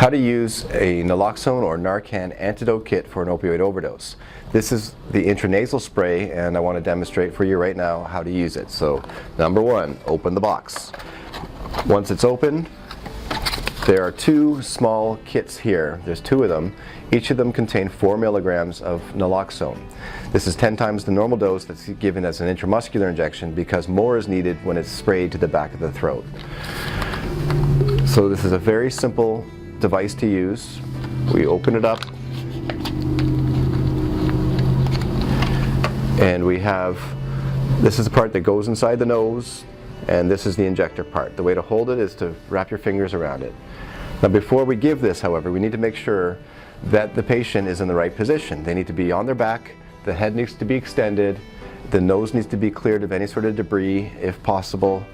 How to use a naloxone or Narcan antidote kit for an opioid overdose. This is the intranasal spray, and I want to demonstrate for you right now how to use it. So, number one, open the box. Once it's open, there are two small kits here. There's two of them. Each of them contain 4 milligrams of naloxone. This is 10 times the normal dose that's given as an intramuscular injection because more is needed when it's sprayed to the back of the throat. So this is a very simple device to use. We open it up and we have, this is the part that goes inside the nose, and this is the injector part. The way to hold it is to wrap your fingers around it. Now before we give this, however, we need to make sure that the patient is in the right position. They need to be on their back, the head needs to be extended, the nose needs to be cleared of any sort of debris if possible,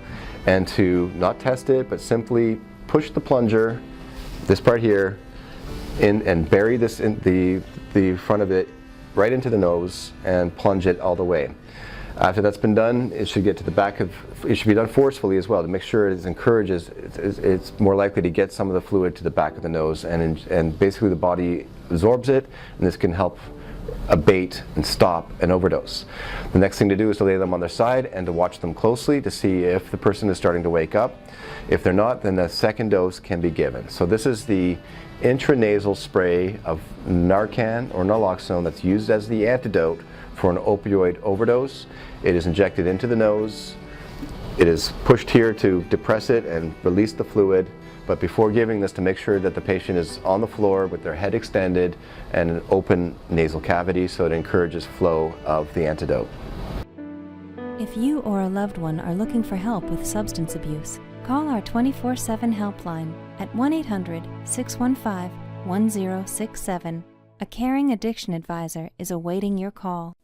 and to not test it, but simply push the plunger, this part here, in and bury this in the front of it right into the nose and plunge it all the way. After that's been done, it should get to the back of, it should be done forcefully as well to make sure it encourages, it's more likely to get some of the fluid to the back of the nose, and basically the body absorbs it, and this can help abate and stop an overdose. The next thing to do is to lay them on their side and to watch them closely to see if the person is starting to wake up. If they're not, then the second dose can be given. So this is the intranasal spray of Narcan or naloxone that's used as the antidote for an opioid overdose. It is injected into the nose. It is pushed here to depress it and release the fluid. But before giving this, to make sure that the patient is on the floor with their head extended and an open nasal cavity so it encourages flow of the antidote. If you or a loved one are looking for help with substance abuse, call our 24/7 helpline at 1-800-615-1067. A caring addiction advisor is awaiting your call.